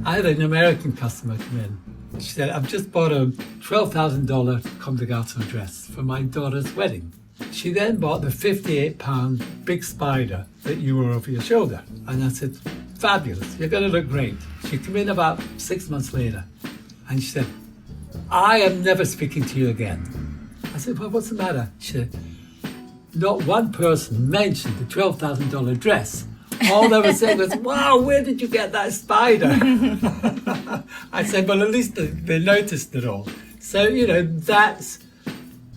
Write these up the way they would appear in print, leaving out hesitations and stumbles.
I had an American customer come in. She said, I've just bought a $12,000 Comme des Garçons dress for my daughter's wedding. She then bought the £58 big spider that you wore over your shoulder. And I said, fabulous, you're going to look great. She came in about 6 months later and she said, I am never speaking to you again. I said, well, what's the matter? She said, not one person mentioned the $12,000 dress. All they were saying was, wow, where did you get that spider? I said, well, at least they noticed it all. So,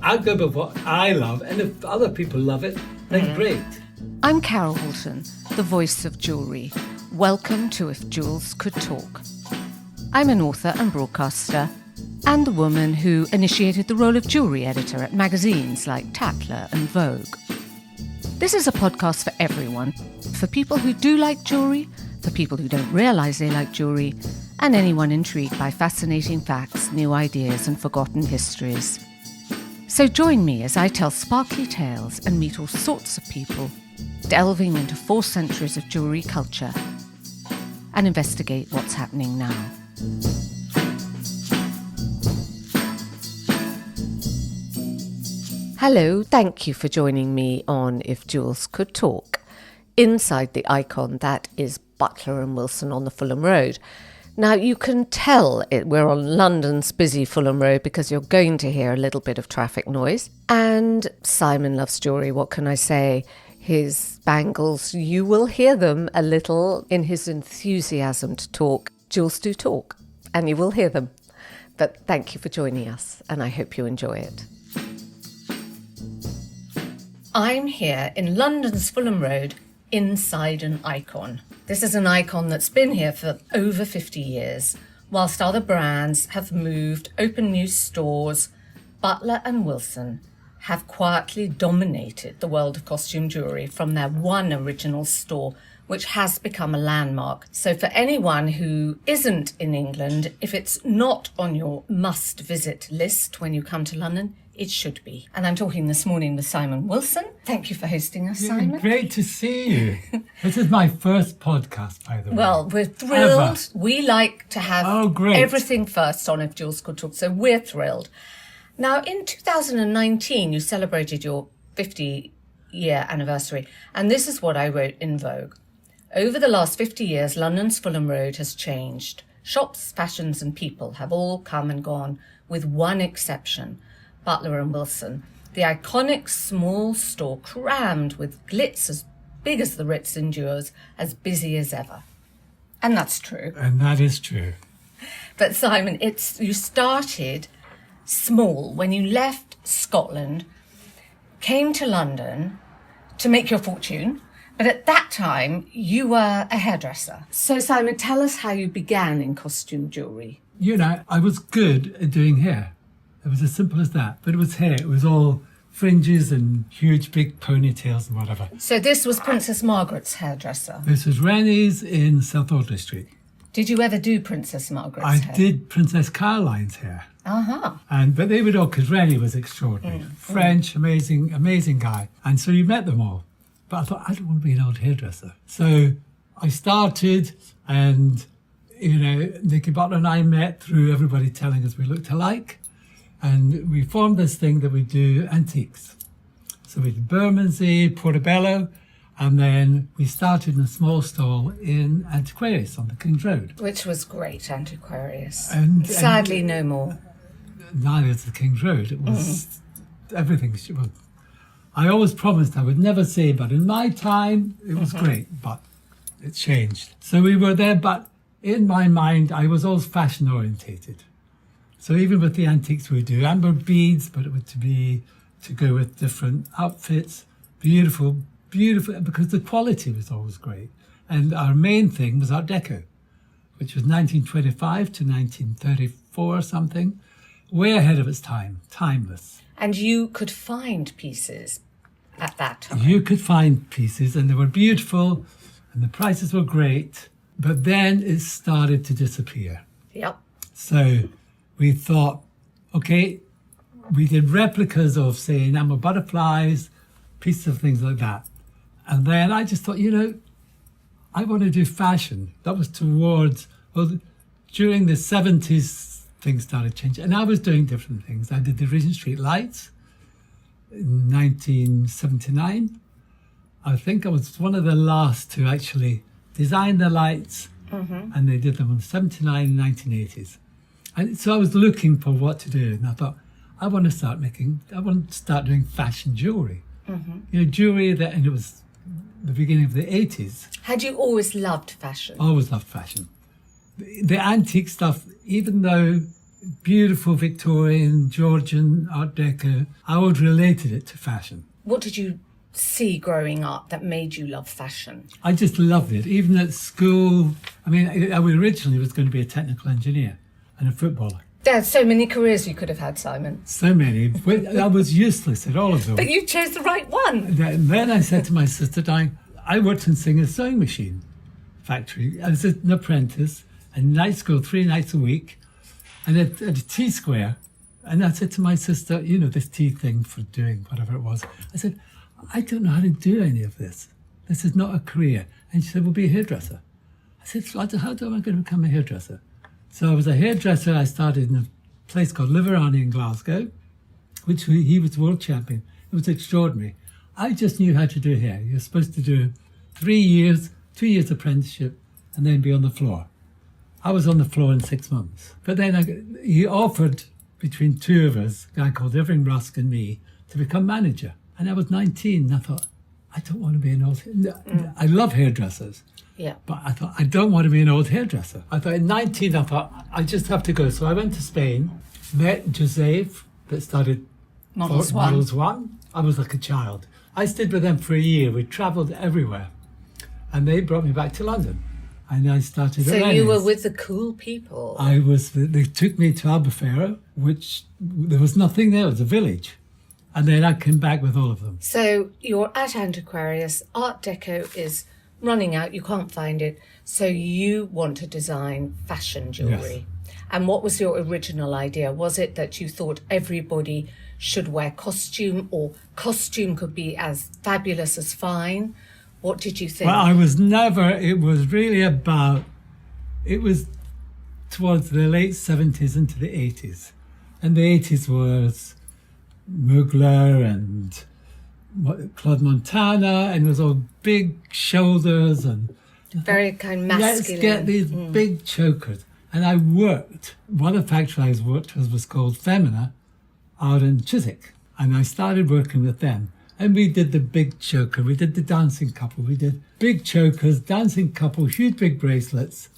I'll go with what I love, and if other people love it, then great. I'm Carol Woolton, the voice of jewellery. Welcome to If Jewels Could Talk. I'm an author and broadcaster, and the woman who initiated the role of jewellery editor at magazines like Tatler and Vogue. This is a podcast for everyone, for people who do like jewellery, for people who don't realise they like jewellery, and anyone intrigued by fascinating facts, new ideas and forgotten histories. So join me as I tell sparkly tales and meet all sorts of people, delving into 4 centuries of jewellery culture and investigate what's happening now. Hello, thank you for joining me on If Jewels Could Talk, inside the icon that is Butler and Wilson on the Fulham Road. Now, you can tell we're on London's busy Fulham Road because you're going to hear a little bit of traffic noise. And Simon loves jewellery, what can I say? His bangles, you will hear them a little in his enthusiasm to talk. Jewels do talk, and you will hear them. But thank you for joining us, and I hope you enjoy it. I'm here in London's Fulham Road, inside an icon. This is an icon that's been here for over 50 years. Whilst other brands have moved, opened new stores, Butler and Wilson have quietly dominated the world of costume jewellery from their one original store, which has become a landmark. So for anyone who isn't in England, if it's not on your must-visit list when you come to London, it should be. And I'm talking this morning with Simon Wilson. Thank you for hosting us, Simon. Great to see you. This is my first podcast, by the way. Well, we're thrilled. Ever. We like to have everything first on If Jewels Could Talk, so we're thrilled. Now, in 2019, you celebrated your 50-year anniversary, and this is what I wrote in Vogue. Over the last 50 years, London's Fulham Road has changed. Shops, fashions and people have all come and gone, with one exception. Butler and Wilson, the iconic small store crammed with glitz as big as the Ritz endures, as busy as ever. And that's true. And that is true. But Simon, you started small when you left Scotland, came to London to make your fortune, but at that time you were a hairdresser. So Simon, tell us how you began in costume jewellery. I was good at doing hair. It was as simple as that. But it was hair. It was all fringes and huge big ponytails and whatever. So this was Princess Margaret's hairdresser? This was Rennie's in South Audley Street. Did you ever do Princess Margaret's hair? I did Princess Caroline's hair. Uh-huh. But they would all, because Rennie was extraordinary. French, amazing guy. And so you met them all. But I thought, I don't want to be an old hairdresser. So I started and, Nicky Butler and I met through everybody telling us we looked alike. And we formed this thing that we do antiques. So we did Bermondsey, Portobello, and then we started in a small stall in Antiquarius on the King's Road. Which was great, Antiquarius. Sadly, no more. Neither is the King's Road. It was everything. I always promised I would never say, but in my time, it was great, but it changed. So we were there, but in my mind, I was always fashion orientated. So even with the antiques we do, amber beads, but it would to go with different outfits, beautiful, because the quality was always great. And our main thing was Art Deco, which was 1925 to 1934 or something, way ahead of its time, timeless. And you could find pieces at that time. You could find pieces, and they were beautiful, and the prices were great, but then it started to disappear. Yep. So we thought, okay, we did replicas of, say, enamel butterflies, pieces of things like that. And then I just thought, I want to do fashion. That was towards, during the 70s, things started changing. And I was doing different things. I did the Regent Street lights in 1979. I think I was one of the last to actually design the lights, and they did them in 79 and 1980s. And so I was looking for what to do, and I thought, I want to start doing fashion jewellery. Jewellery that, and it was the beginning of the 80s. Had you always loved fashion? Always loved fashion. The antique stuff, even though beautiful Victorian, Georgian, Art Deco, I always related it to fashion. What did you see growing up that made you love fashion? I just loved it. Even at school, I originally was going to be a technical engineer and a footballer. There's so many careers you could have had, Simon. So many. I was useless at all of them. But you chose the right one. Then I said to my sister, darling, I worked in Singer's sewing machine factory. I was an apprentice, and night school 3 nights a week, and at a T Square. And I said to my sister, this T thing for doing whatever it was. I said, I don't know how to do any of this. This is not a career. And she said, well, be a hairdresser. I said, how am I going to become a hairdresser? So I was a hairdresser. I started in a place called Liverani in Glasgow, which he was world champion. It was extraordinary. I just knew how to do hair. You're supposed to do 3 years, 2 years apprenticeship, and then be on the floor. I was on the floor in 6 months. But then he offered, between two of us, a guy called Irving Rusk and me, to become manager. And I was 19, and I thought, I don't want to be an old... I love hairdressers. Yeah. But I thought, I don't want to be an old hairdresser. I thought, in 19, I thought, I just have to go. So I went to Spain, met Joseph, that started Models One. I was like a child. I stayed with them for a year. We travelled everywhere. And they brought me back to London. And I started at So Rennie's. you were with the cool people. They took me to Albufeira, which there was nothing there. It was a village. And then I came back with all of them. So you're at Antiquarius. Art Deco is running out. You can't find it. So you want to design fashion jewellery. Yes. And what was your original idea? Was it that you thought everybody should wear costume, or costume could be as fabulous as fine? What did you think? Well, it was towards the late 70s into the 80s. And the 80s was Mugler and Claude Montana, and it was all big shoulders and... Very kind of masculine. Let's get these big chokers. And I worked, one of the factories I worked with was called Femina out in Chiswick. And I started working with them. And we did the big choker, we did the dancing couple, we did big chokers, dancing couple, huge big bracelets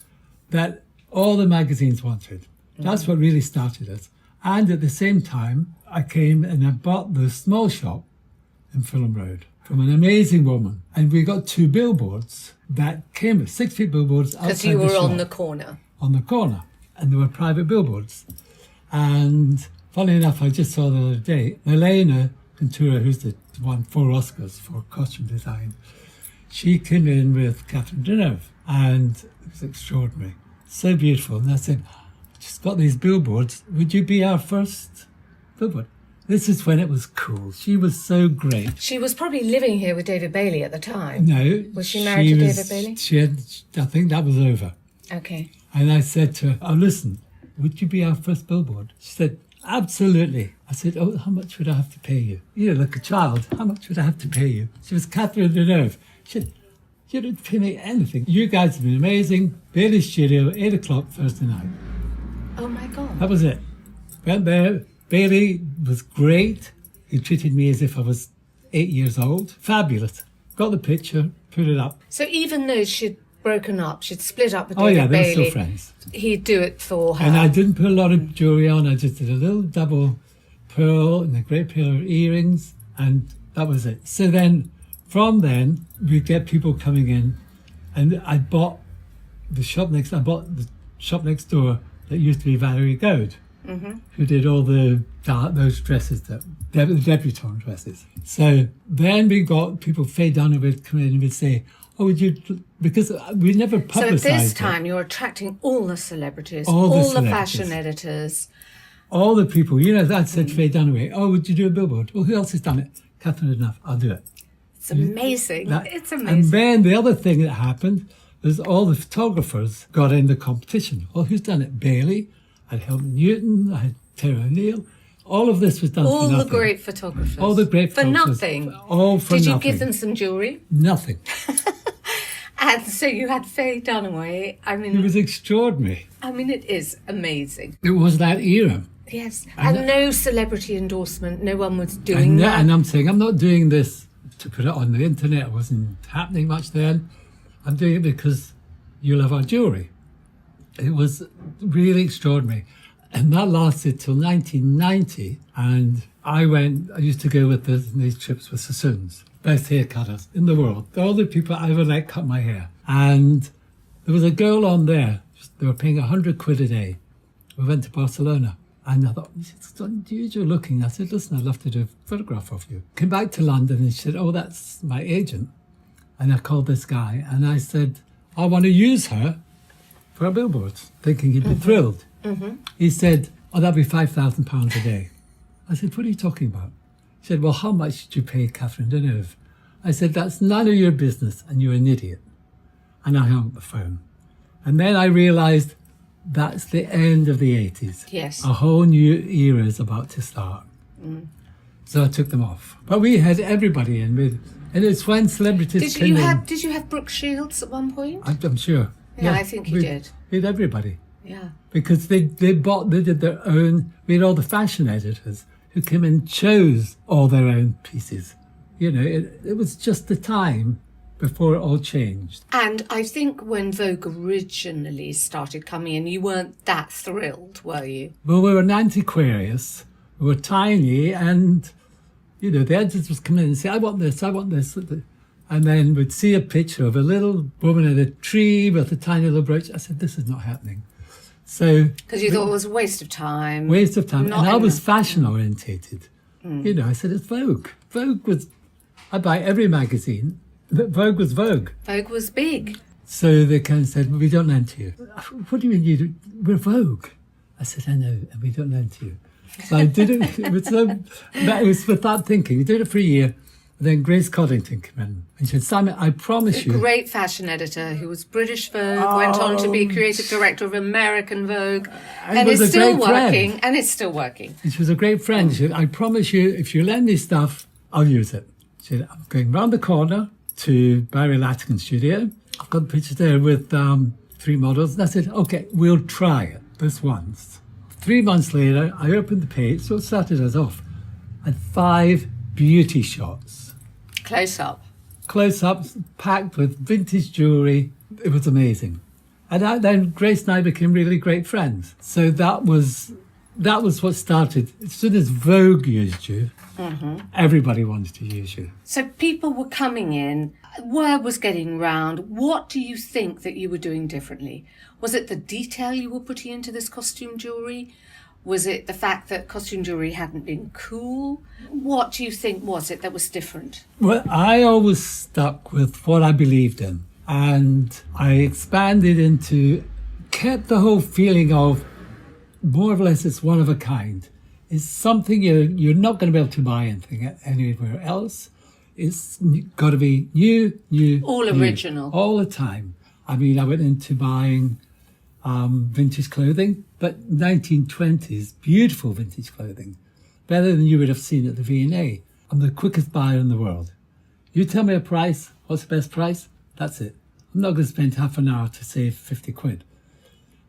that all the magazines wanted. That's what really started us. And at the same time, I came and I bought the small shop in Fulham Road from an amazing woman. And we got 2 billboards that came with 6-feet billboards outside the shop. Because you were on the corner. On the corner. And there were private billboards. And funny enough, I just saw the other day, Elena Ventura, who's won 4 Oscars for costume design, she came in with Catherine Deneuve, and it was extraordinary. So beautiful. And I said, just got these billboards. Would you be our first billboard? This is when it was cool. She was so great. She was probably living here with David Bailey at the time. No. Was she married to David Bailey? I think that was over. Okay. And I said to her, oh, listen, would you be our first billboard? She said, absolutely. I said, oh, how much would I have to pay you? Like a child, how much would I have to pay you? She was Catherine Deneuve. She said, you didn't pay me anything. You guys have been amazing. Bailey Studio, 8 o'clock Thursday night. Oh my God. That was it. Went there. Bailey was great. He treated me as if I was 8 years old. Fabulous. Got the picture, put it up. So even though she'd broken up, she'd split up with Oh David yeah, they were Bailey, still friends. he'd do it for her. And I didn't put a lot of jewellery on. I just did a little double pearl and a great pair of earrings, and that was it. So then, from then, we'd get people coming in, and I bought the shop next door that used to be Valerie Gaud, who did all those dresses, the debutante dresses. So then we got people, Faye Dunner would come in and would say, oh, would you, because we never publicised So at this it. time, you're attracting all the celebrities, All the the celebrities. fashion editors. All the people, that said to Faye Dunaway, oh, would you do a billboard? Well, who else has done it? Catherine enough, I'll do it. It's amazing. It's amazing. And then the other thing that happened there's all the photographers got in the competition. Well, who's done it? Bailey, I had Helmut Newton, I had Terry O'Neill. All of this was done for nothing. All the great photographers. All the great for photographers. nothing. All for Did nothing. you give them some jewellery? Nothing. And so you had Faye Dunaway. I mean, It was extraordinary. it is amazing. It was that era. Yes, and no celebrity endorsement. No one was doing that. And I'm saying, I'm not doing this to put it on the internet. It wasn't happening much then. I'm doing it because you love our jewellery. It was really extraordinary. And that lasted till 1990. And I used to go with these trips with Sassoons, best haircutters in the world. All the people I ever let cut my hair. And there was a girl on there. They were paying 100 quid a day. We went to Barcelona. And I thought, it's unusual looking. I said, listen, I'd love to do a photograph of you. Came back to London and she said, oh, that's my agent. And I called this guy and I said, I want to use her for a billboard, thinking he'd be thrilled. Mm-hmm. He said, oh, that'd be £5,000 a day. I said, what are you talking about? He said, well, how much did you pay Catherine Deneuve? I said, that's none of your business and you're an idiot. And I hung up the phone. And then I realised that's the end of the 80s. Yes. A whole new era is about to start. Mm. So I took them off. But we had everybody in with, and it's when celebrities came in. Did you have Brooke Shields at one point? I'm sure. Yeah, I think you did. We had everybody. Yeah. Because they did their own, we had all the fashion editors who came and chose all their own pieces. You know, it was just the time before it all changed. And I think when Vogue originally started coming in, you weren't that thrilled, were you? Well, we were an antiquarius, we were tiny, and, you know, the editors would come in and say, I want this. And then we'd see a picture of a little woman in a tree with a tiny little brooch. I said, this is not happening. So because you thought it was a waste of time. Waste of time. And I was fashion orientated. Mm. You know, I said, it's Vogue. Vogue was, I buy every magazine. Vogue was Vogue. Vogue was big. So they kind of said, well, we don't lend to you. What do you mean we're Vogue? I said, I know, and we don't lend to you. So I did it. It was with that thinking. We did it for a year. And then Grace Coddington came in and she said, Simon, I promise you. A great fashion editor who was British Vogue, went on to be creative director of American Vogue, and is still working. And it's still working. And she was a great friend. She said, I promise you, if you lend me stuff, I'll use it. She said, I'm going round the corner to Barry Latigan's studio. I've got pictures there with 3 models. And I said, okay, we'll try it this once. 3 months later, I opened the page, so it started us off, and 5 beauty shots. Close-ups, packed with vintage jewellery. It was amazing. And then Grace and I became really great friends. So that was what started. As soon as Vogue used you, everybody wanted to use you. So people were coming in, word was getting round. What do you think that you were doing differently? Was it the detail you were putting into this costume jewellery? Was it the fact that costume jewellery hadn't been cool? What do you think was it that was different? Well, I always stuck with what I believed in. And I expanded kept the whole feeling of more or less it's one of a kind. It's something you're not going to be able to buy anything anywhere else. It's got to be new. All original. All the time. I mean, I went into buying vintage clothing, but 1920s, beautiful vintage clothing, better than you would have seen at the V&A. I'm the quickest buyer in the world. You tell me a price, what's the best price? That's it. I'm not going to spend half an hour to save 50 quid.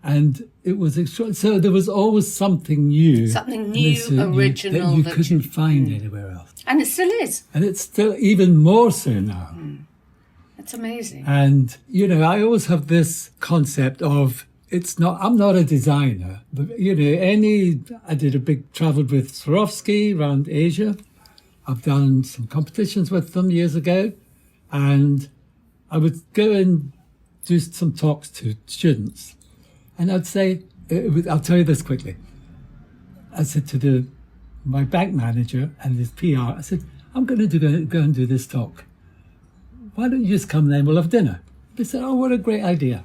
And it was extraordinary. So there was always something new. Something new, original. That you couldn't find anywhere else. And it still is. And it's still even more so now. Mm. It's amazing. And, you know, I always have this concept of, I'm not a designer, but, you know, I travelled with Swarovski around Asia. I've done some competitions with them years ago. And I would go and do some talks to students. And I'd say, I'll tell you this quickly. I said to my bank manager and his PR, I said, I'm going to go and do this talk. Why don't you just come then, we'll have dinner. They said, oh, what a great idea.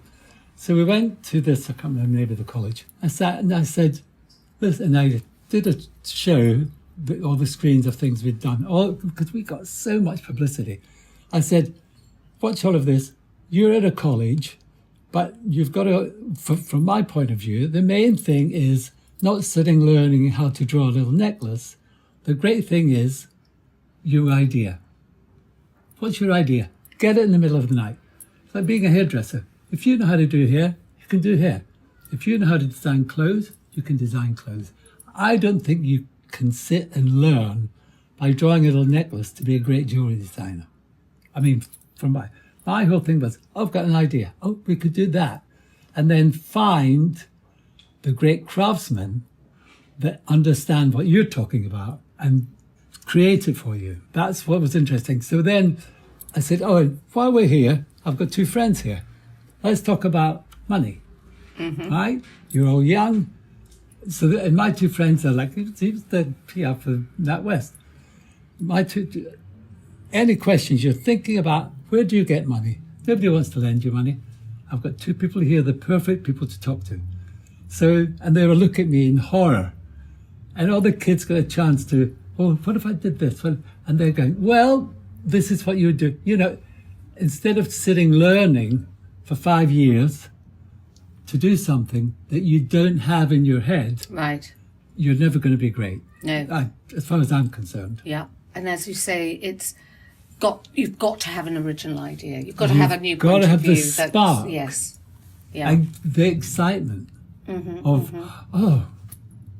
So we went to this, I can't remember the name of the college. I sat and I said, listen, and I did a show, all the screens of things we'd done, because we got so much publicity. I said, watch all of this. you're at a college, but you've got to, from my point of view, the main thing is not sitting learning how to draw a little necklace. The great thing is your idea. What's your idea? Get it in the middle of the night. It's like being a hairdresser. If you know how to do hair, you can do hair. If you know how to design clothes, you can design clothes. I don't think you can sit and learn by drawing a little necklace to be a great jewelry designer. I mean, from my whole thing was, oh, I've got an idea. Oh, we could do that. And then find the great craftsmen that understand what you're talking about and create it for you. That's what was interesting. So then I said, oh, while we're here, I've got two friends here. Let's talk about money, right? You're all young. So and my two friends are like, he's the PR for NatWest. Any questions you're thinking about, where do you get money? Nobody wants to lend you money. I've got two people here, the perfect people to talk to. So, and they will look at me in horror. And all the kids got a chance to, well, what if I did this? And they're going, well, this is what you would do. You know, instead of sitting learning for 5 years to do something that you don't have in your head, right, you're never going to be great. No. As far as I'm concerned. Yeah. And as you say, you've got to have an original idea. You've got to have a new point of view. You've got to have the spark. Yes. Yeah. And the excitement of, oh,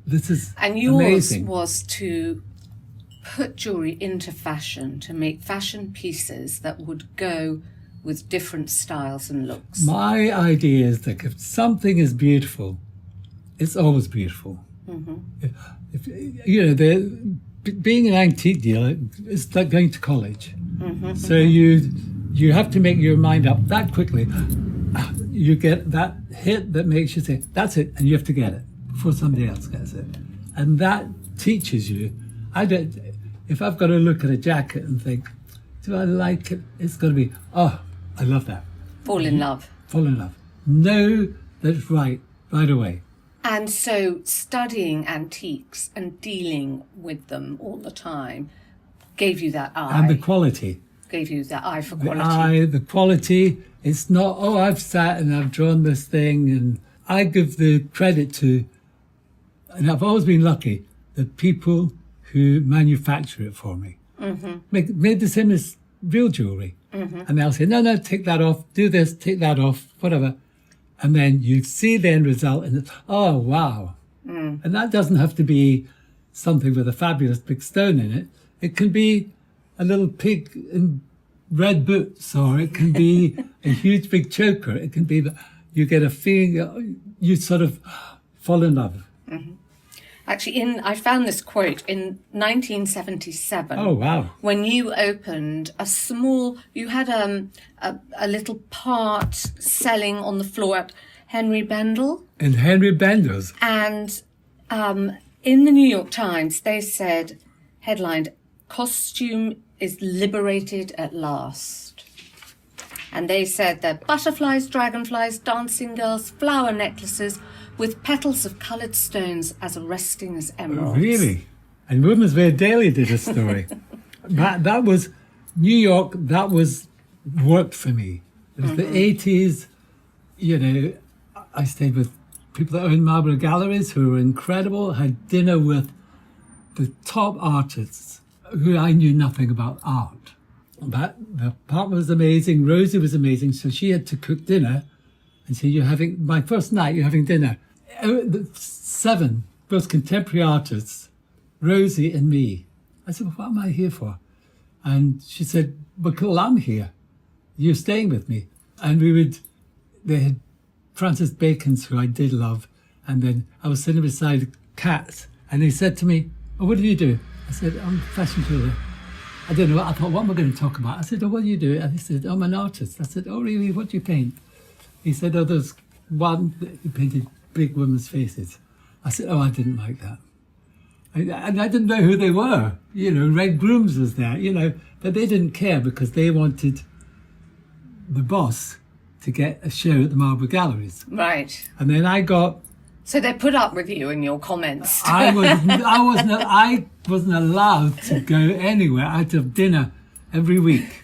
this is and yours amazing. Was to put jewellery into fashion, to make fashion pieces that would go with different styles and looks. My idea is that if something is beautiful, it's always beautiful. If you know, being an antique dealer is like going to college. So you have to make your mind up that quickly. You get that hit that makes you say, that's it, and you have to get it before somebody else gets it. And that teaches you. If I've got to look at a jacket and think, do I like it? It's got to be, oh, I love that. Fall in love. Fall in love. Know that's right away. And so studying antiques and dealing with them all the time gave you that eye. And the quality. Gave you that eye for quality. The quality. It's not, oh, I've sat and I've drawn this thing. And I give the credit to, and I've always been lucky, the people who manufacture it for me. Made the same as real jewellery. And they'll say, no, take that off, do this, take that off, whatever. And then you see the end result and it's, oh, wow. And that doesn't have to be something with a fabulous big stone in it. It can be a little pig in red boots, or it can be a huge big choker. It can be, you get a feeling, you sort of fall in love. Actually, I found this quote in 1977. Oh, wow. When you opened you had a little part selling on the floor at Henry Bendel. In Henry Bendel's. And in the New York Times, they said, headlined, "Costume is liberated at last." And they said that butterflies, dragonflies, dancing girls, flower necklaces with petals of coloured stones as arresting as emeralds. Really? And Women's Wear Daily did a story. that was New York. That worked for me. It was the 80s. You know, I stayed with people that owned Marlborough Galleries who were incredible. Had dinner with the top artists who I knew nothing about art. But the partner was amazing. Rosie was amazing. So she had to cook dinner. And so my first night, you're having dinner. 7, both contemporary artists, Rosie and me. I said, well, what am I here for? And she said, well, cool, I'm here. You're staying with me. And they had Francis Bacon's, who I did love. And then I was sitting beside Kat, and he said to me, oh, what do you do? I said, I'm a fashion jeweler. I don't know. I thought, what am I going to talk about? I said, oh, what do you do? And he said, I'm an artist. I said, oh, really? What do you paint? He said, oh, there's one that he painted big women's faces. I said, oh, I didn't like that. And I didn't know who they were. You know, Red Grooms was there, you know, but they didn't care because they wanted the boss to get a show at the Marlborough Galleries. Right. And then I got... So they put up with you in your comments. I wasn't allowed to go anywhere. I had to have dinner every week.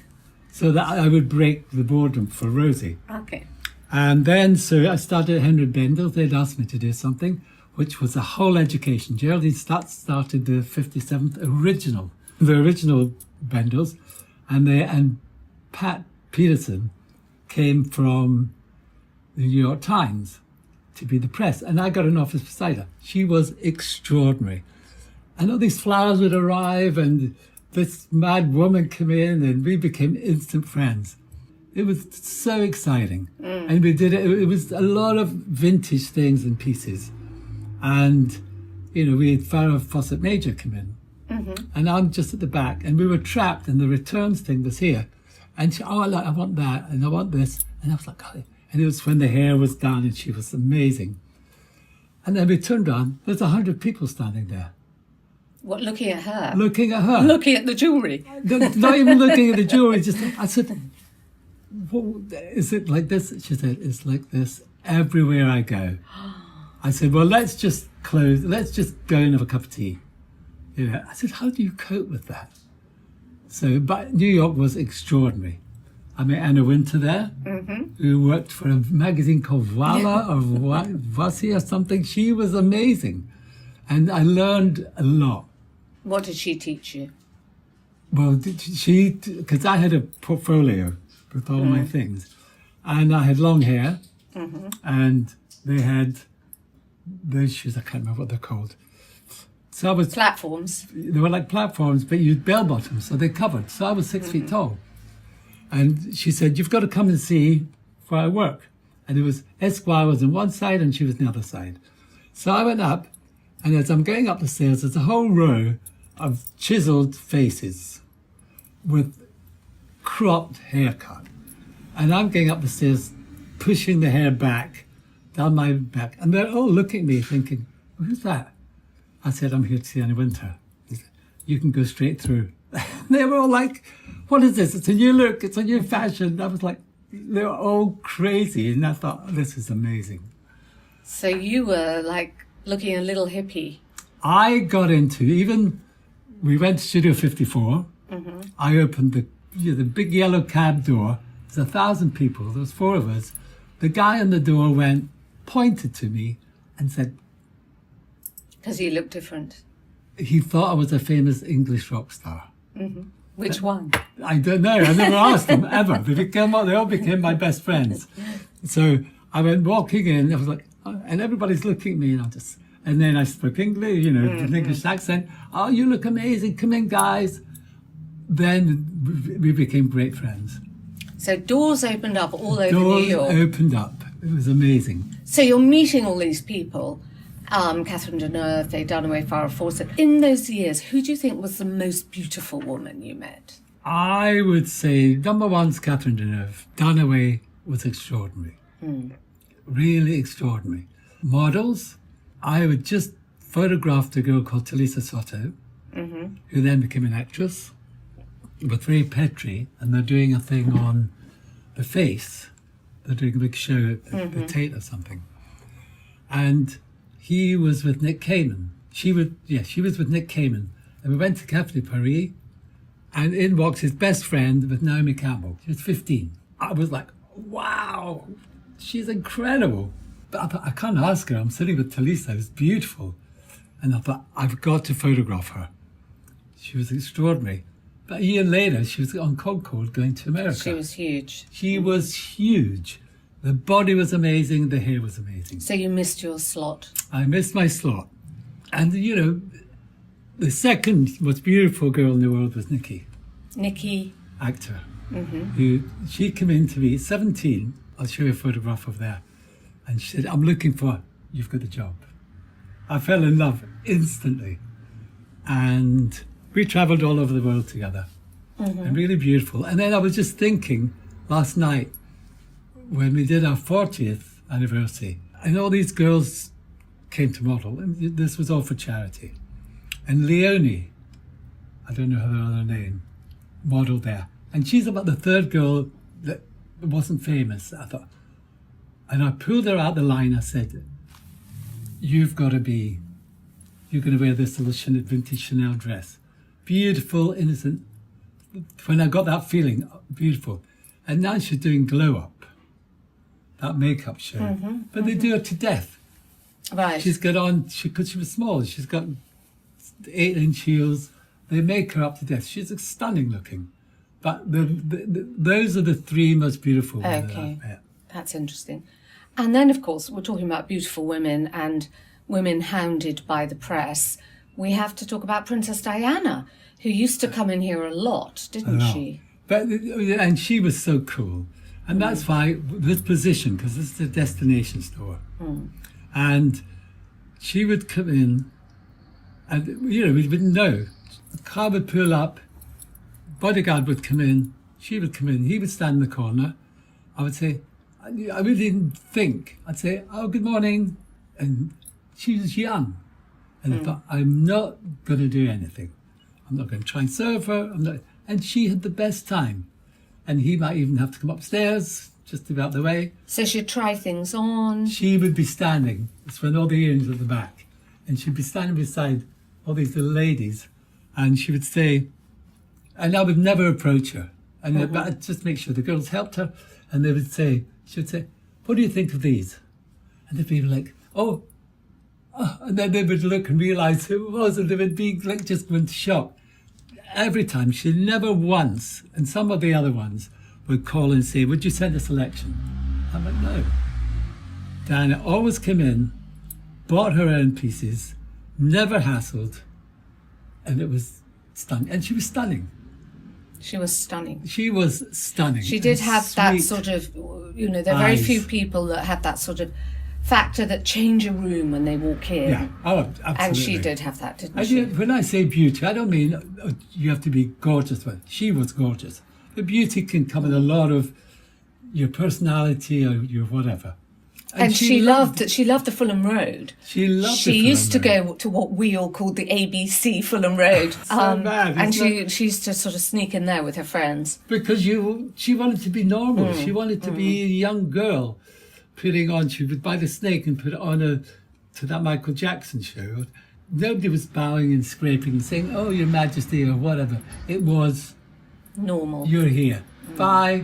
so that I would break the boredom for Rosie. Okay. And then, so I started at Henry Bendel. They'd asked me to do something, which was a whole education. Geraldine started the 57th original, the original Bendels, and Pat Peterson came from the New York Times to be the press, and I got an office beside her. She was extraordinary. And all these flowers would arrive, and this mad woman came in, and we became instant friends. It was so exciting. And we did it. It was a lot of vintage things and pieces. And, you know, we had Farrah Fawcett Major come in. And I'm just at the back. And we were trapped, and the returns thing was here. And she, I want that, and I want this. And I was like, oh. And it was when the hair was done, and she was amazing. And then we turned on. There's 100 people standing there. What, looking at her? Looking at her. Looking at the jewellery? Not even looking at the jewellery. Just, I said, is it like this? She said, it's like this everywhere I go. I said, well, let's just go and have a cup of tea. You know, I said, how do you cope with that? So, but New York was extraordinary. I met Anna Wintour there, who worked for a magazine called Voila or Voici or something. She was amazing. And I learned a lot. What did she teach you? Well, because I had a portfolio with all my things. And I had long hair, and they had those shoes, I can't remember what they're called. So I was... Platforms. They were like platforms, but you'd bell bottoms, so they covered. So I was 6 feet tall. And she said, you've got to come and see where I work. And it was Esquire was on one side and she was on the other side. So I went up, and as I'm going up the stairs, there's a whole row of chiseled faces with cropped haircut. And I'm going up the stairs, pushing the hair back, down my back. And they're all looking at me thinking, who's that? I said, I'm here to see Anna Wintour. He said, you can go straight through. They were all like, what is this? It's a new look. It's a new fashion. I was like, they were all crazy. And I thought, this is amazing. So you were like looking a little hippie. I got into, we went to Studio 54. I opened the big yellow cab door. There's 1,000 people. There was 4 of us. The guy on the door pointed to me and said... Because you looked different. He thought I was a famous English rock star. Which one? I don't know. I never asked them, ever. They all became my best friends. So I went walking in. I was like, oh, and everybody's looking at me, and then I spoke English, an English accent. Oh, you look amazing. Come in, guys. Then we became great friends. So doors opened up all over New York. Doors opened up. It was amazing. So you're meeting all these people. Catherine Deneuve, Faye Dunaway, Farrah Fawcett. In those years, who do you think was the most beautiful woman you met? I would say number one's Catherine Deneuve. Dunaway was extraordinary. Really extraordinary. Models, I would just photographed a girl called Talisa Soto, who then became an actress, with Ray Petrie, and they're doing a thing on the face. They're doing a big show at the Tate or something. And he was with Nick Kamen. She was with Nick Kamen. And we went to Café de Paris, and in walks his best friend with Naomi Campbell. She was 15. I was like, wow, she's incredible. But I thought, I can't ask her. I'm sitting with Talisa, who's beautiful. And I thought, I've got to photograph her. She was extraordinary. But a year later, she was on Concorde going to America. She was huge. She was huge. The body was amazing. The hair was amazing. So you missed your slot. I missed my slot. And, the second most beautiful girl in the world was Nikki. Nikki. Actor. She came in to me at 17. I'll show you a photograph of there. And she said, I'm looking for, you've got the job. I fell in love instantly. And we travelled all over the world together. And really beautiful. And then I was just thinking last night, when we did our 40th anniversary, and all these girls came to model, and this was all for charity. And Leonie, I don't know her other name, modelled there. And she's about the third girl that wasn't famous, I thought. And I pulled her out the line, I said, you're going to wear this little vintage Chanel dress. Beautiful, innocent. when I got that feeling, beautiful. And now she's doing Glow Up, that makeup show. But they do her to death. Right. She's got on, because she was small, she's got 8-inch heels. They make her up to death. She's stunning looking. But those are the three most beautiful women that I've met. That's interesting. And then, of course, we're talking about beautiful women and women hounded by the press. We have to talk about Princess Diana, who used to come in here a lot, didn't she? And she was so cool. And that's why this position, because this is a destination store. And she would come in, and, we wouldn't know. The car would pull up, bodyguard would come in, she would come in, he would stand in the corner. I would say, I really didn't think. I'd say, oh, good morning. And she was young. And I thought, I'm not going to do anything. I'm not going to try and serve her. And she had the best time. And he might even have to come upstairs, just about the way. So she'd try things on. She would be standing. It's when all the earrings are at the back. And she'd be standing beside all these little ladies. And she would say, and I would never approach her. And but I'd just make sure the girls helped her. And they would say, she would say, what do you think of these? And they'd be like, oh. And then they would look and realise who it was. And they would be like, just went shock. Every time, she never once, and some of the other ones would call and say, would you send a selection? I'm like, no. Diana always came in, bought her own pieces, never hassled, and it was stunning. And she was stunning. She was stunning. She was stunning. She did have that sort of, there are very few people that have that sort of factor that change a room when they walk in. Yeah, oh, absolutely. And she did have that, didn't she? When I say beauty, I don't mean you have to be gorgeous, but she was gorgeous. The beauty can come in a lot of your personality or your whatever. And she loved the Fulham Road. She loved She used to go to what we all called the ABC Fulham Road. So bad, and she used to sort of sneak in there with her friends. Because she wanted to be normal. She wanted to be a young girl. She would buy the snake and put it on to that Michael Jackson show. Nobody was bowing and scraping and saying, oh, Your Majesty, or whatever. It was normal. You're here. Bye.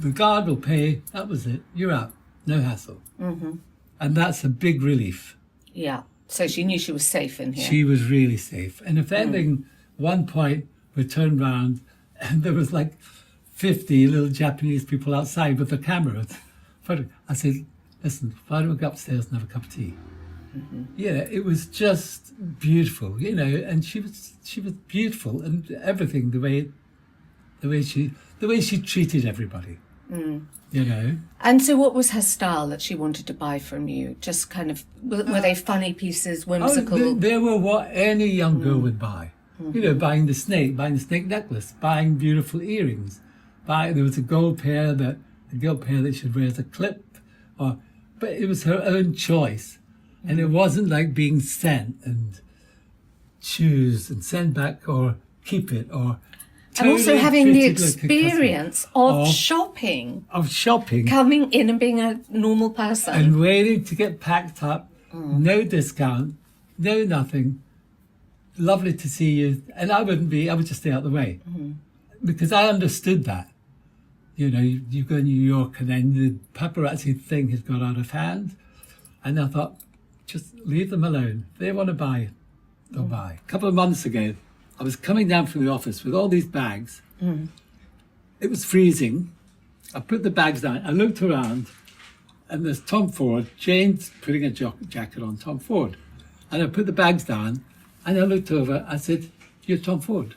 The guard will pay. That was it. You're out. No hassle. And that's a big relief. Yeah. So she knew she was safe in here. She was really safe. And if anything, one point we turned round and there was like 50 little Japanese people outside with the cameras. I said, listen, why don't we go upstairs and have a cup of tea? Yeah, it was just beautiful, and she was beautiful, and everything, the way she treated everybody. And so what was her style that she wanted to buy from you? Just kind of, were they funny pieces, whimsical? They were what any young girl would buy. Buying the snake necklace, buying beautiful earrings. There was a gold pair that she'd wear as a clip, but it was her own choice. And it wasn't like being sent and choose and send back or keep it or... And also having the experience of shopping. Coming in and being a normal person. And waiting to get packed up, no discount, no nothing. Lovely to see you. And I would just stay out the way. Because I understood that. You go to New York and then the paparazzi thing has got out of hand. And I thought, just leave them alone. If they want to buy, they'll buy. A couple of months ago, I was coming down from the office with all these bags. It was freezing. I put the bags down. I looked around and there's Tom Ford. Jane's putting a jacket on Tom Ford. And I put the bags down and I looked over. I said, you're Tom Ford?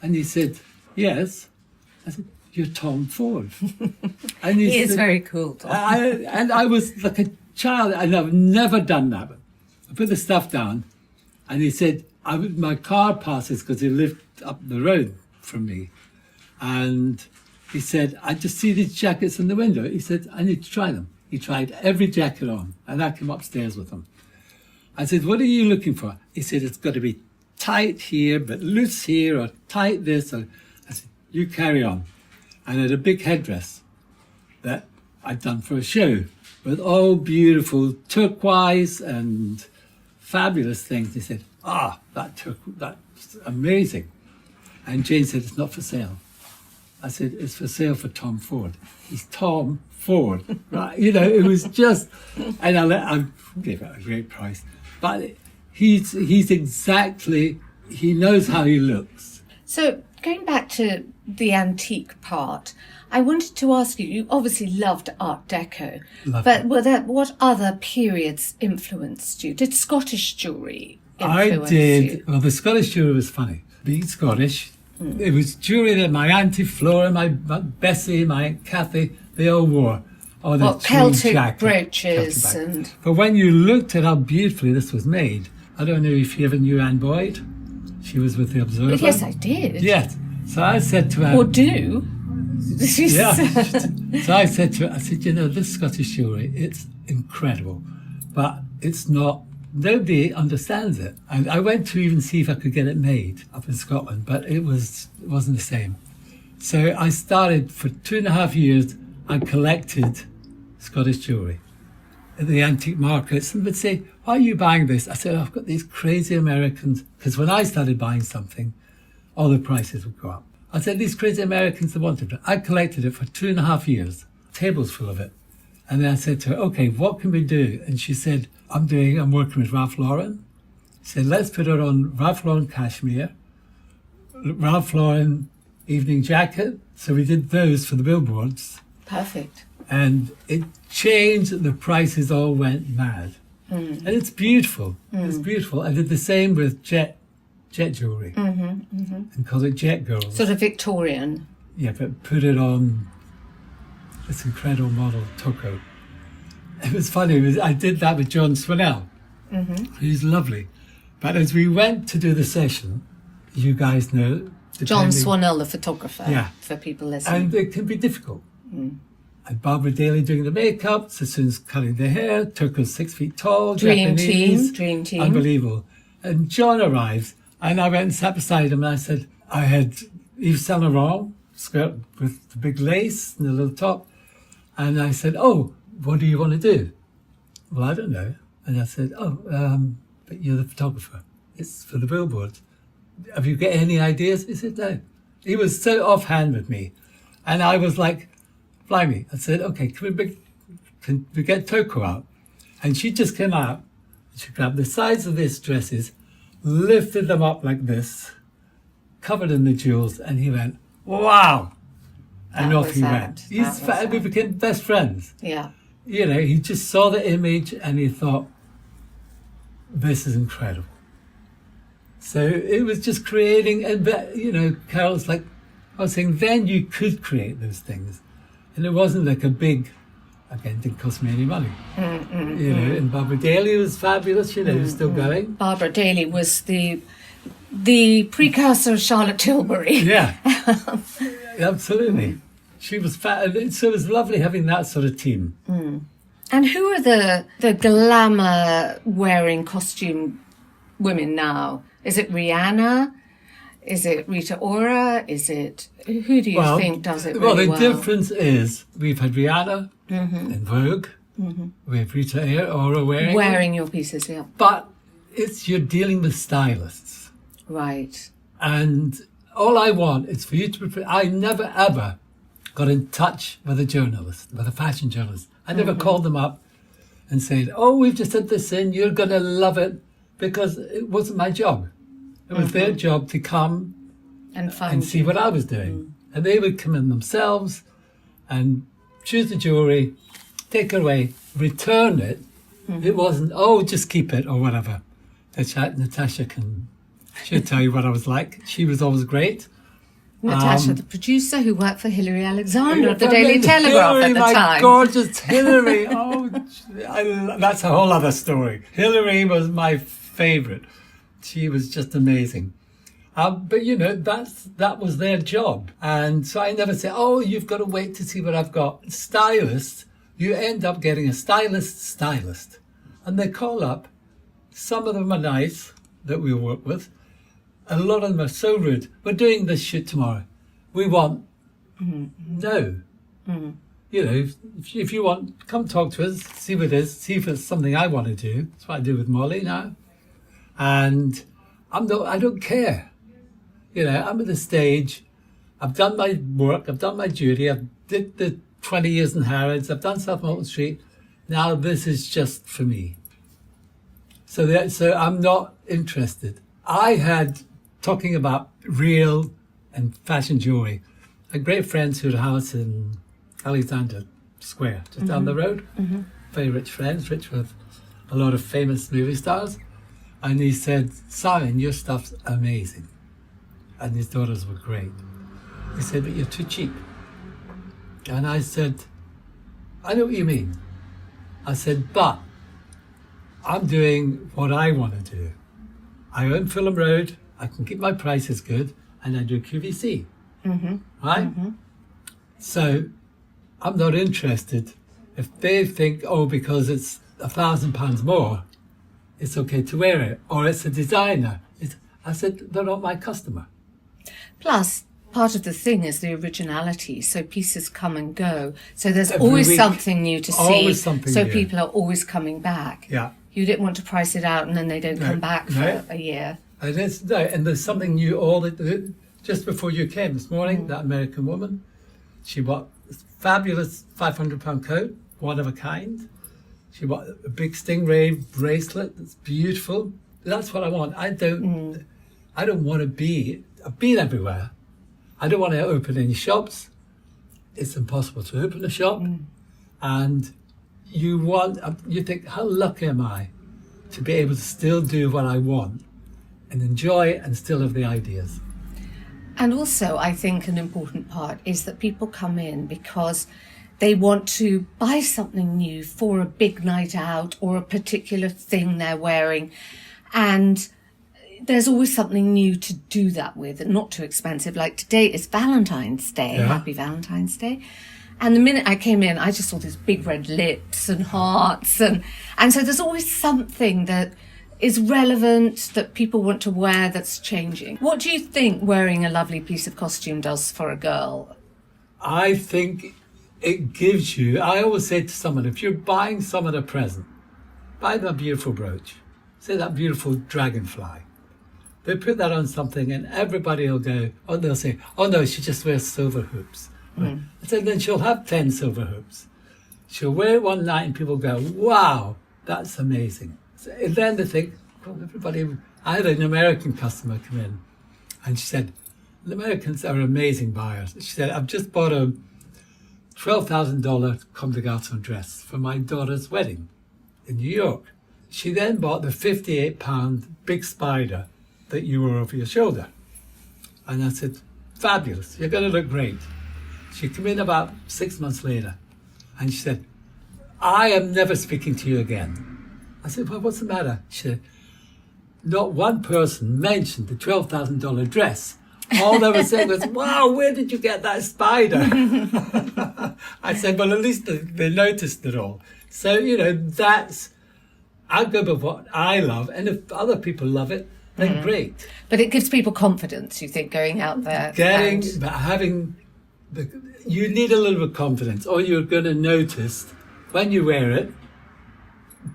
And he said, yes. I said, you're Tom Ford. And he is very cool, Tom. And I was like a child, and I've never done that. I put the stuff down, and he said, my car passes because he lived up the road from me. And he said, I just see these jackets in the window. He said, I need to try them. He tried every jacket on, and I came upstairs with him. I said, what are you looking for? He said, it's got to be tight here, but loose here, or tight this. I said, you carry on. And I had a big headdress that I'd done for a show with all beautiful turquoise and fabulous things. He said, that's amazing. And Jane said, it's not for sale. I said, it's for sale for Tom Ford. He's Tom Ford, right? You know, it was just, and I gave it a great price. But he's exactly, he knows how he looks. So going back to the antique part, I wanted to ask you obviously loved Art Deco, but what other periods influenced you? Did Scottish jewellery influence you? Well, the Scottish jewellery was funny. Being Scottish, it was jewellery that my Auntie Flora, my Bessie, my Aunt Kathy, they all wore. Celtic brooches and... But when you looked at how beautifully this was made, I don't know if you ever knew Anne Boyd. She was with the Observer. Yes, I did. Yes. So I said to her... Or do. Yeah. So I said to her, I said, you know, this Scottish jewellery, it's incredible, but it's not... Nobody understands it. And I went to even see if I could get it made up in Scotland, but it wasn't the same. So I started, for 2.5 years, I collected Scottish jewellery at the antique markets, and would say, why are you buying this? I said, I've got these crazy Americans, because when I started buying something, all the prices would go up. I said, these crazy Americans that wanted it. I collected it for 2.5 years, tables full of it. And then I said to her, okay, what can we do? And she said, I'm working with Ralph Lauren. She said, let's put it on Ralph Lauren cashmere, Ralph Lauren evening jacket. So we did those for the billboards. Perfect. And it changed, the prices all went mad. And it's beautiful. It's beautiful. I did the same with jet jewellery and called it Jet Girls. Sort of Victorian. Yeah, but put it on this incredible model, Toko. It was funny, I did that with John Swannell. He's lovely. But as we went to do the session, you guys know... John Swannell, the photographer, yeah, for people listening. And it can be difficult. And Barbara Daly doing the makeup, Sassoon's cutting the hair, Toko's 6 feet tall, Dream Japanese. Team. Unbelievable. And John arrives, and I went and sat beside him, and I said, I had Yves Saint Laurent skirt with the big lace and the little top. And I said, oh, what do you want to do? Well, I don't know. And I said, but you're the photographer. It's for the billboard. Have you got any ideas? He said, no. He was so offhand with me. And I was like, blimey. I said, okay, can we get Toko out? And she just came out. She grabbed the sides of his dresses, lifted them up like this, covered in the jewels, and he went, wow. And off he went. We became best friends. Yeah. You know, he just saw the image and he thought, this is incredible. So it was just creating, and you know, Carol's like, I was saying, then you could create those things. And it wasn't like a big, again, didn't cost me any money. You know, and Barbara Daly was fabulous, you know, still going. Barbara Daly was the precursor of Charlotte Tilbury. Yeah, absolutely. She was fat, so it was lovely having that sort of team. And who are the glamour-wearing costume women now? Is it Rihanna? Is it Rita Ora? Who do you think does it really well? Well, the difference is we've had Rihanna in Vogue. We have Rita Ora wearing your pieces, yeah. But you're dealing with stylists. Right. And all I want is for you to I never ever got in touch with a journalist, with a fashion journalist. I never called them up and said, oh, we've just had this in, you're going to love it, because it wasn't my job. It was their job to come and see what I was doing. And they would come in themselves and choose the jewellery, take it away, return it. It wasn't, oh, just keep it or whatever. Natasha she'll tell you what I was like. She was always great. Natasha, the producer who worked for Hilary Alexander of the Daily Telegraph Hilary, at the my time. Gorgeous Hilary. That's a whole other story. Hilary was my favourite. She was just amazing. But, you know, that was their job. And so I never say, oh, you've got to wait to see what I've got. Stylist, you end up getting a stylist. And they call up. Some of them are nice that we work with. A lot of them are so rude. We're doing this shoot tomorrow. We want... No. You know, if you want, come talk to us, see what it is, see if it's something I want to do. That's what I do with Molly now. And I don't care. I'm at the stage. I've done my work. I've done my duty. I've did the 20 years in Harrods. I've done South Moulton Street. Now this is just for me. So I'm not interested. I had, talking about real and fashion jewellery, I had great friends who had a house in Alexander Square, just down the road. Mm-hmm. Very rich friends, rich with a lot of famous movie stars. And he said, Simon, your stuff's amazing. And his daughters were great. He said, but you're too cheap. And I said, I know what you mean. I said, but I'm doing what I want to do. I own Fulham Road, I can keep my prices good, and I do QVC. Mm-hmm. Right? Mm-hmm. So I'm not interested if they think, because it's £1,000 more, it's okay to wear it, or it's a designer. I said, they're not my customer. Plus, part of the thing is the originality, so pieces come and go. So there's Every always week, something new to see. always something so new. people are always coming back. Yeah. You didn't want to price it out and then they don't come back for a year. And there's something new just before you came this morning, that American woman, she bought this fabulous £500 coat, one of a kind. She bought a big stingray bracelet that's beautiful. That's what I want. I don't want to be. I've been everywhere. I don't want to open any shops. It's impossible to open a shop. And you think, how lucky am I to be able to still do what I want and enjoy it and still have the ideas. And also, I think an important part is that people come in because they want to buy something new for a big night out or a particular thing they're wearing. And there's always something new to do that with and not too expensive. Like today is Valentine's Day. Yeah. Happy Valentine's Day. And the minute I came in, I just saw these big red lips and hearts. And so there's always something that is relevant that people want to wear that's changing. What do you think wearing a lovely piece of costume does for a girl? I think it gives you, I always say to someone, if you're buying someone a present, buy them a beautiful brooch. Say that beautiful dragonfly. They put that on something and everybody will go, they'll say, no, she just wears silver hoops. I said, then she'll have 10 silver hoops. She'll wear it one night and people go, wow, that's amazing. So, and then they think, I had an American customer come in and she said, the Americans are amazing buyers. She said, I've just bought a $12,000 Comme des Garçons dress for my daughter's wedding in New York. She then bought the £58 big spider that you wore over your shoulder. And I said, fabulous, you're going to look great. She came in about 6 months later and she said, I am never speaking to you again. I said, well, what's the matter? She said, not one person mentioned the $12,000 dress. All they were saying was, wow, where did you get that spider? I said, well, at least they noticed it all. So, I go with what I love. And if other people love it, then great. But it gives people confidence, you think, going out there. You need a little bit of confidence, or you're going to notice when you wear it,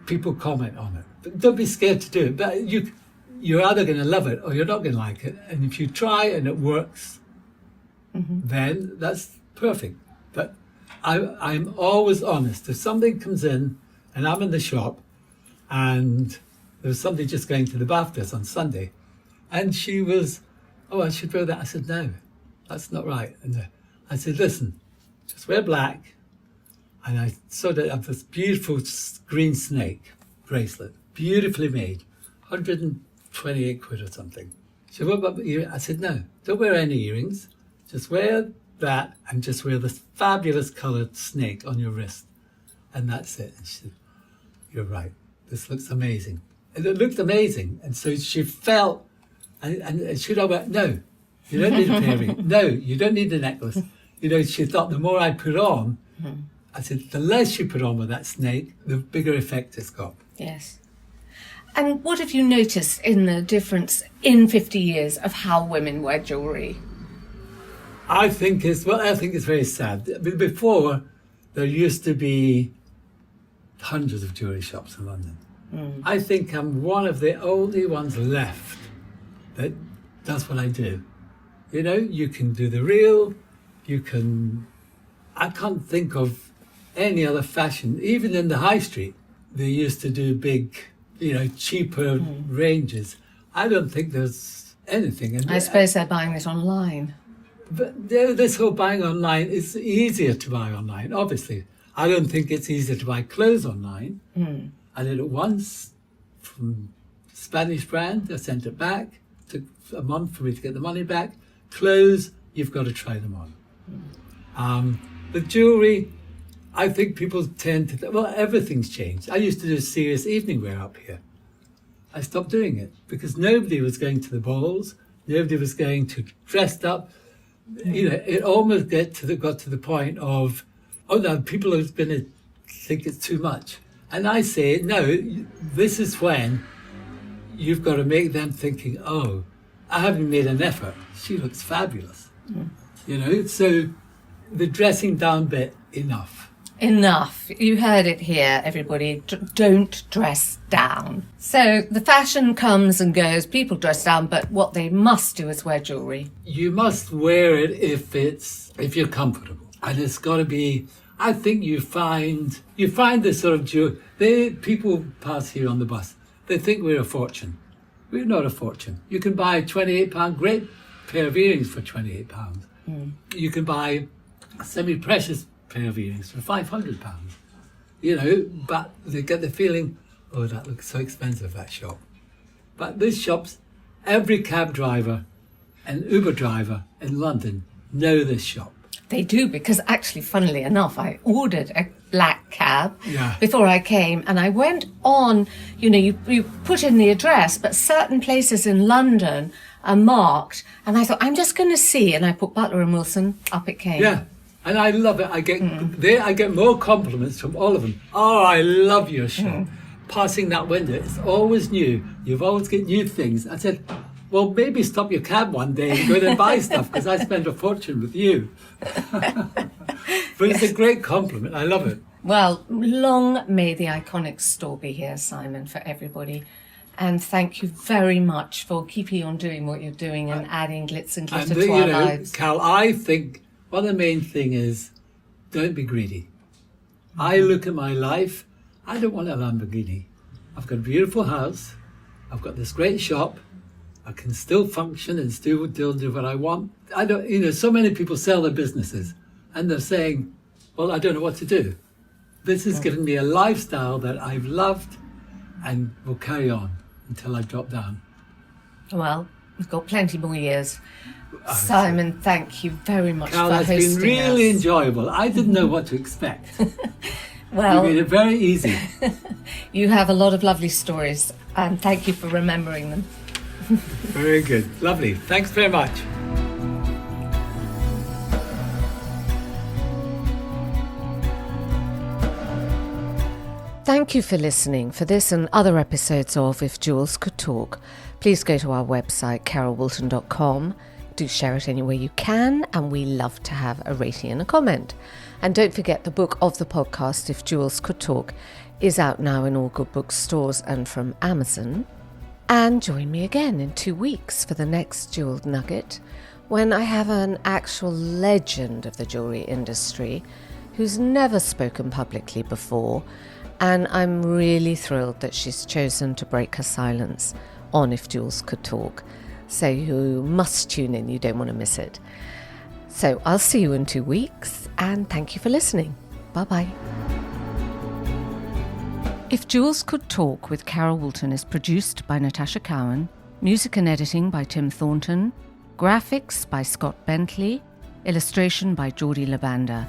people comment on it. But don't be scared to do it. But you're either going to love it or you're not going to like it. And if you try and it works, then that's perfect. But I'm always honest. If something comes in and I'm in the shop and there was somebody just going to the BAFTAs on Sunday and she was, I should wear that. I said, no, that's not right. And I said, listen, just wear black. And I saw that I have this beautiful green snake bracelet, beautifully made, 128 quid or something. She said, what about earrings? I said, no, don't wear any earrings. Just wear that and just wear this fabulous coloured snake on your wrist. And that's it. And she said, you're right. This looks amazing. And it looked amazing. And so she felt, and should I wear, no, you don't need a pair of earrings. No, you don't need a necklace. She thought the more I put on, I said, the less you put on with that snake, the bigger effect it's got. Yes. And what have you noticed in the difference in 50 years of how women wear jewellery? I think it's very sad. Before, there used to be hundreds of jewellery shops in London. I think I'm one of the only ones left that does what I do. You know, you can do the real, I can't think of any other fashion. Even in the high street, they used to do big, cheaper ranges. I don't think there's anything. And I suppose they're buying it online. But this whole buying online is easier to buy online, obviously. I don't think it's easier to buy clothes online. I did it once from a Spanish brand. I sent it back. Took a month for me to get the money back. Clothes, you've got to try them on. The jewellery, I think people tend to... everything's changed. I used to do serious evening wear up here. I stopped doing it because nobody was going to the balls. Nobody was going to dressed up. It almost got to the point of, people are going to think it's too much. And I say, no, this is when you've got to make them thinking, I haven't made an effort. She looks fabulous. So the dressing down bit, enough. Enough. You heard it here, everybody. Don't dress down. So the fashion comes and goes. People dress down, but what they must do is wear jewellery. You must wear it if you're comfortable. And it's got to be... I think you find this sort of jewelry. People pass here on the bus. They think we're a fortune. We're not a fortune. You can buy a £28 great pair of earrings for £28. You can buy a semi-precious pair of earrings for £500. But they get the feeling, that looks so expensive, that shop. But this shop's, every cab driver and Uber driver in London know this shop. They do, because actually, funnily enough, I ordered a black cab Yeah. before I came, and I went on, you put in the address, but certain places in London are marked, and I thought, I'm just going to see, and I put Butler and Wilson, up it came. Yeah, and I love it. I get more compliments from all of them. I love your shop. Passing that window, it's always new. You've always got new things. I said, well, maybe stop your cab one day and go and buy stuff, because I spend a fortune with you. But it's a great compliment. I love it. Well, long may the iconic store be here, Simon, for everybody. And thank you very much for keeping on doing what you're doing and adding glitz and glitter to our lives. Cal, I think one of the main thing is don't be greedy. I look at my life. I don't want a Lamborghini. I've got a beautiful house. I've got this great shop. I can still function and still do what I want. I don't, so many people sell their businesses and they're saying, well, I don't know what to do. This is giving me a lifestyle that I've loved and will carry on until I drop down. Well, we've got plenty more years. Simon, thank you very much Cal, for hosting us. it's been really enjoyable. I didn't know what to expect. Well, you made it very easy. You have a lot of lovely stories, and thank you for remembering them. Very good. Lovely. Thanks very much. Thank you for listening. For this and other episodes of If Jewels Could Talk, please go to our website, carolwoolton.com. Do share it anywhere you can, and we love to have a rating and a comment. And don't forget, the book of the podcast, If Jewels Could Talk, is out now in all good bookstores and from Amazon. And join me again in 2 weeks for the next Jewelled Nugget, when I have an actual legend of the jewellery industry who's never spoken publicly before, and I'm really thrilled that she's chosen to break her silence on If Jewels Could Talk. So you must tune in, you don't want to miss it. So I'll see you in 2 weeks, and thank you for listening. Bye-bye. If Jewels Could Talk with Carol Woolton is produced by Natasha Cowan, music and editing by Tim Thornton, graphics by Scott Bentley, illustration by Jordi Labanda.